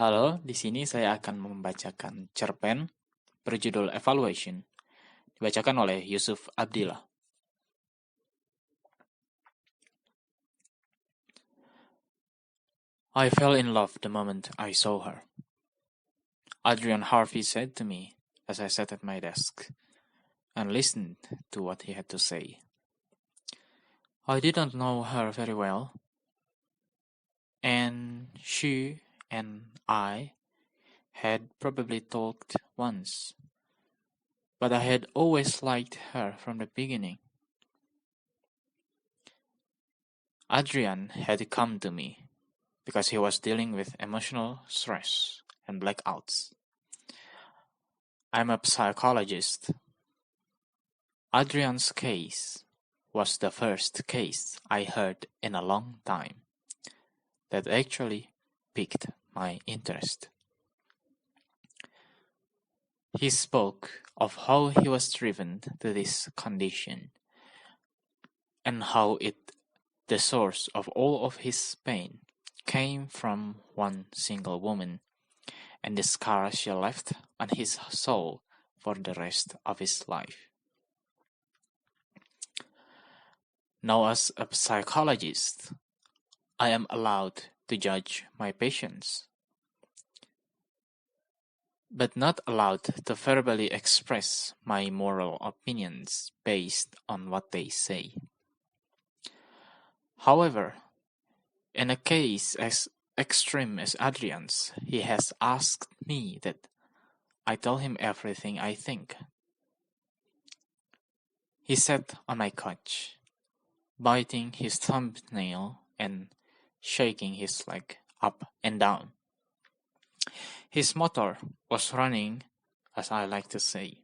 Halo, di sini saya akan membacakan cerpen berjudul Evaluation, dibacakan oleh Yusuf Abdilah. I fell in love the moment I saw her. Adrian Harvey said to me as I sat at my desk and listened to what he had to say. I didn't know her very well, and she and I had probably talked once, but I had always liked her from the beginning. Adrian had come to me because he was dealing with emotional stress and blackouts. I'm a psychologist. Adrian's case was the first case I heard in a long time that actually piqued my interest. He spoke of how he was driven to this condition and how the source of all of his pain came from one single woman and the scar she left on his soul for the rest of his life. Now, as a psychologist, I am allowed to judge my patients, but not allowed to verbally express my moral opinions based on what they say. However, in a case as extreme as Adrian's, he has asked me that I tell him everything I think. He sat on my couch, biting his thumbnail and shaking his leg up and down. His motor was running, as I like to say.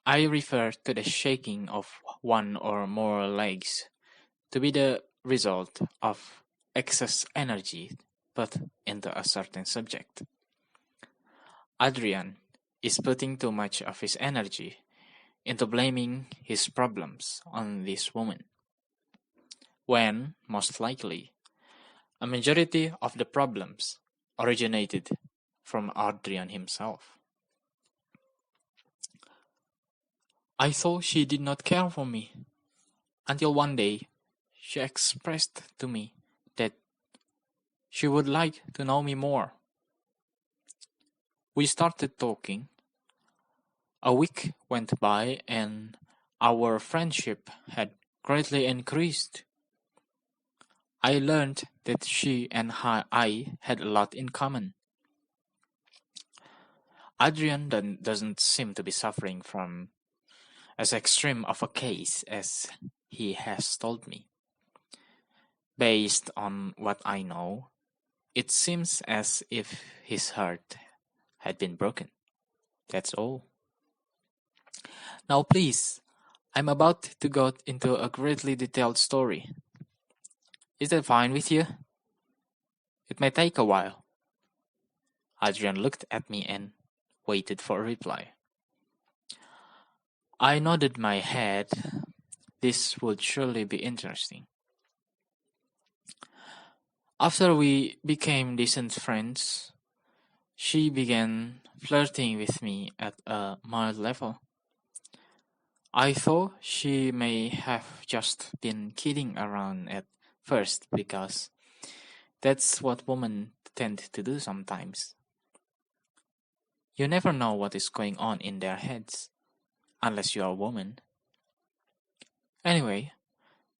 I refer to the shaking of one or more legs to be the result of excess energy put into a certain subject. Adrian is putting too much of his energy into blaming his problems on this woman, when, most likely, a majority of the problems originated from Adrian himself. I thought she did not care for me, until one day she expressed to me that she would like to know me more. We started talking. A week went by and our friendship had greatly increased. I learned that she and I had a lot in common. Adrian doesn't seem to be suffering from as extreme of a case as he has told me. Based on what I know, it seems as if his heart had been broken. That's all. Now please, I'm about to go into a greatly detailed story. Is that fine with you? It may take a while. Adrian looked at me and waited for a reply. I nodded my head. This would surely be interesting. After we became decent friends, she began flirting with me at a mild level. I thought she may have just been kidding around at first because that's what women tend to do sometimes. You never know what is going on in their heads, unless you are a woman. Anyway,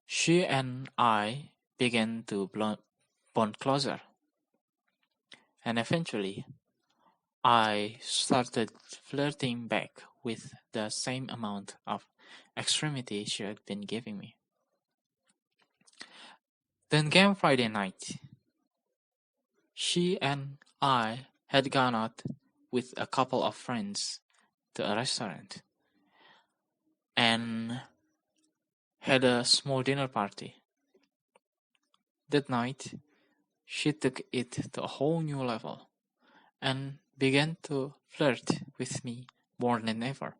she and I began to bond closer. And eventually, I started flirting back with the same amount of extremity she had been giving me. Then came Friday night. She and I had gone out with a couple of friends to a restaurant and had a small dinner party. That night, she took it to a whole new level and began to flirt with me more than ever.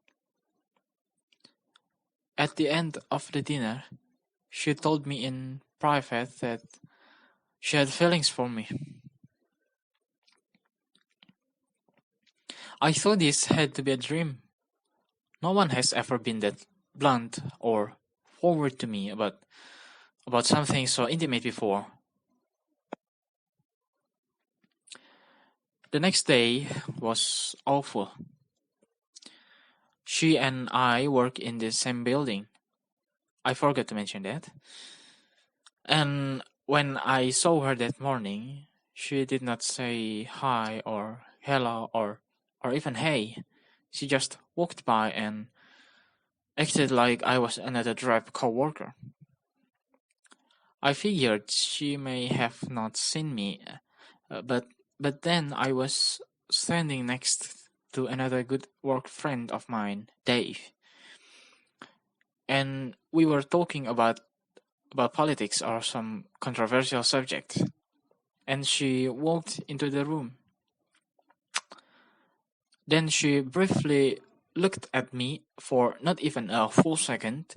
At the end of the dinner, she told me in private that she had feelings for me. I thought this had to be a dream. No one has ever been that blunt or forward to me about something so intimate before. The next day was awful. She and I work in the same building. I forgot to mention that. And when I saw her that morning, she did not say hi or hello or even hey. She just walked by and acted like I was another Drive coworker. I figured she may have not seen me, but then I was standing next to another good work friend of mine, Dave, and we were talking about politics or some controversial subject. And she walked into the room. Then she briefly looked at me for not even a full second,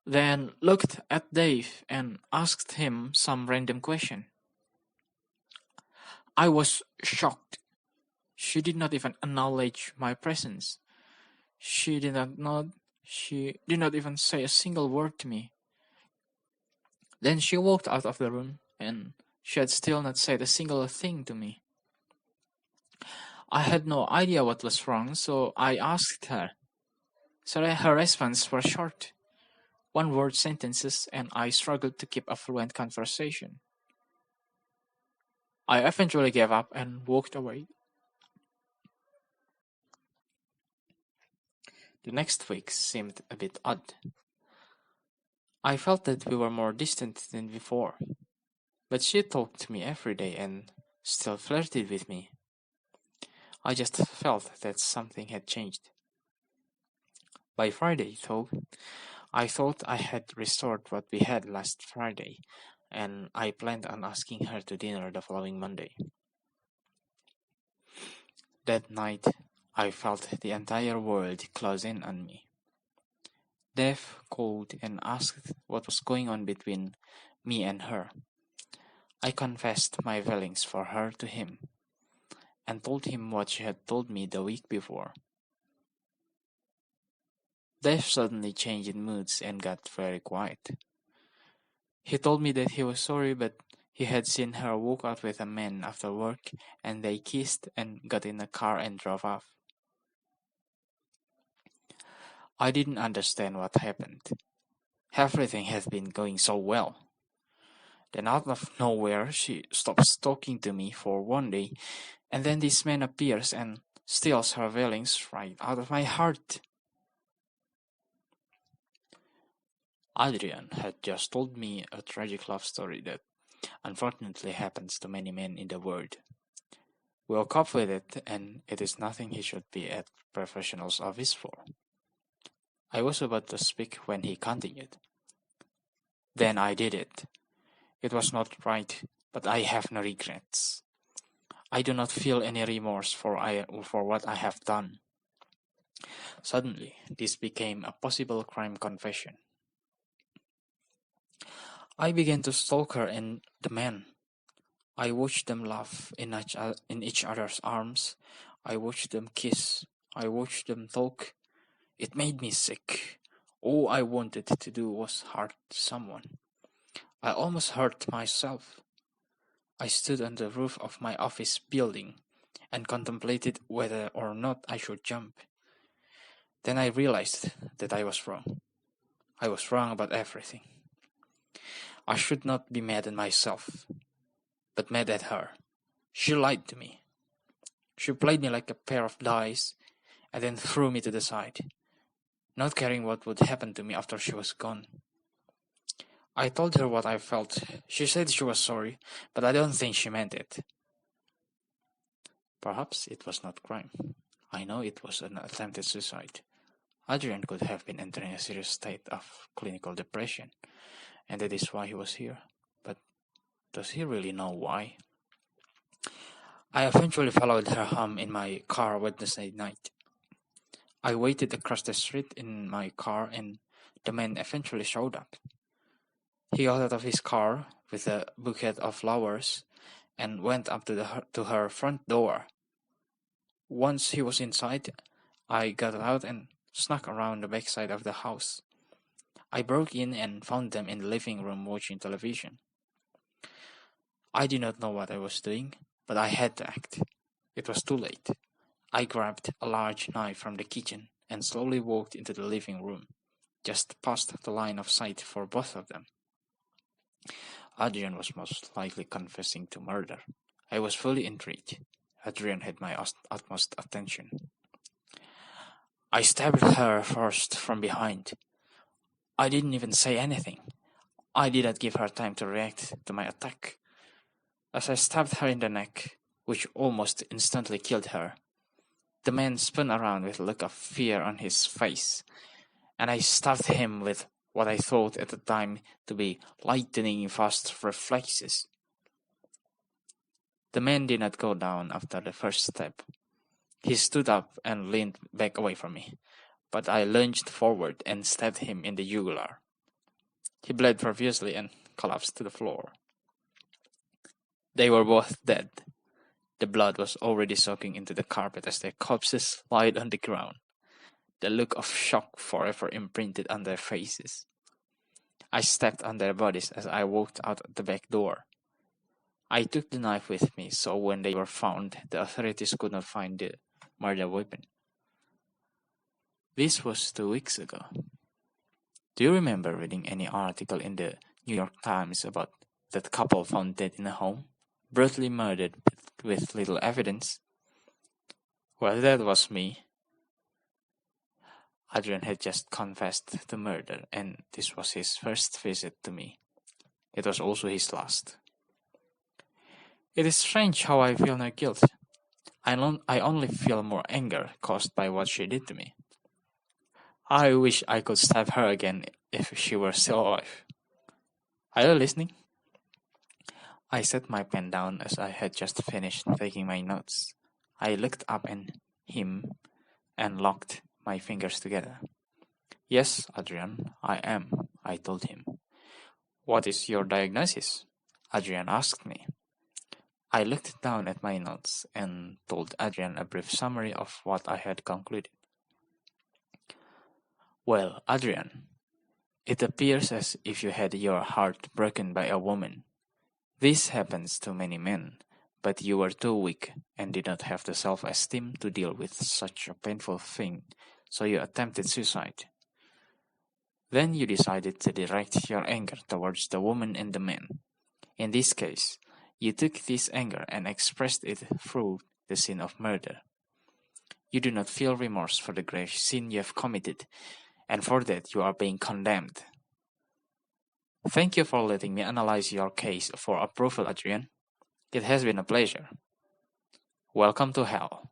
then looked at Dave and asked him some random question. I was shocked. She did not even acknowledge my presence. She did not nod. She did not even say a single word to me. Then she walked out of the room, and she had still not said a single thing to me. I had no idea what was wrong, so I asked her. So her response was short, one-word sentences, and I struggled to keep a fluent conversation. I eventually gave up and walked away. The next week seemed a bit odd. I felt that we were more distant than before, but she talked to me every day and still flirted with me. I just felt that something had changed. By Friday, though, I thought I had restored what we had last Friday, and I planned on asking her to dinner the following Monday. That night, I felt the entire world close in on me. Dave called and asked what was going on between me and her. I confessed my feelings for her to him, and told him what she had told me the week before. Dave suddenly changed in moods and got very quiet. He told me that he was sorry, but he had seen her walk out with a man after work, and they kissed and got in a car and drove off. I didn't understand what happened. Everything had been going so well. Then out of nowhere, she stops talking to me for one day, and then this man appears and steals her feelings right out of my heart. Adrian had just told me a tragic love story that unfortunately happens to many men in the world. We'll cope with it, and it is nothing he should be at professional's office for. I was about to speak when he continued. Then I did it. It was not right, but I have no regrets. I do not feel any remorse for what I have done. Suddenly, this became a possible crime confession. I began to stalk her and the man. I watched them laugh in each other's arms. I watched them kiss. I watched them talk. It made me sick. All I wanted to do was hurt someone. I almost hurt myself. I stood on the roof of my office building and contemplated whether or not I should jump. Then I realized that I was wrong. I was wrong about everything. I should not be mad at myself, but mad at her. She lied to me. She played me like a pair of dice and then threw me to the side, not caring what would happen to me after she was gone. I told her what I felt. She said she was sorry, but I don't think she meant it. Perhaps it was not crime. I know it was an attempted suicide. Adrian could have been entering a serious state of clinical depression, and that is why he was here. But does he really know why? I eventually followed her home in my car Wednesday night. I waited across the street in my car, and the man eventually showed up. He got out of his car with a bouquet of flowers and went up to her front door. Once he was inside, I got out and snuck around the backside of the house. I broke in and found them in the living room watching television. I did not know what I was doing, but I had to act. It was too late. I grabbed a large knife from the kitchen and slowly walked into the living room, just past the line of sight for both of them. Adrian was most likely confessing to murder. I was fully intrigued. Adrian had my utmost attention. I stabbed her first from behind. I didn't even say anything. I did not give her time to react to my attack. As I stabbed her in the neck, which almost instantly killed her, the man spun around with a look of fear on his face, and I stabbed him with what I thought at the time to be lightning fast reflexes. The man did not go down after the first stab. He stood up and leaned back away from me, but I lunged forward and stabbed him in the jugular. He bled profusely and collapsed to the floor. They were both dead. The blood was already soaking into the carpet as their corpses lied on the ground. The look of shock forever imprinted on their faces. I stepped on their bodies as I walked out the back door. I took the knife with me, so when they were found, the authorities could not find the murder weapon. This was 2 weeks ago. Do you remember reading any article in the New York Times about that couple found dead in a home, brutally murdered with little evidence? Well, that was me. Adrian had just confessed to murder, and this was his first visit to me. It was also his last. It is strange how I feel no guilt. I only feel more anger caused by what she did to me. I wish I could stab her again if she were still alive. Are you listening? I set my pen down as I had just finished taking my notes. I looked up at him and locked my fingers together. Yes, Adrian, I am, I told him. What is your diagnosis? Adrian asked me. I looked down at my notes and told Adrian a brief summary of what I had concluded. Well, Adrian, it appears as if you had your heart broken by a woman. This happens to many men, but you were too weak and did not have the self-esteem to deal with such a painful thing, so you attempted suicide. Then you decided to direct your anger towards the woman and the man. In this case, you took this anger and expressed it through the sin of murder. You do not feel remorse for the grave sin you have committed, and for that you are being condemned. Thank you for letting me analyze your case for approval, Adrian. It has been a pleasure. Welcome to hell.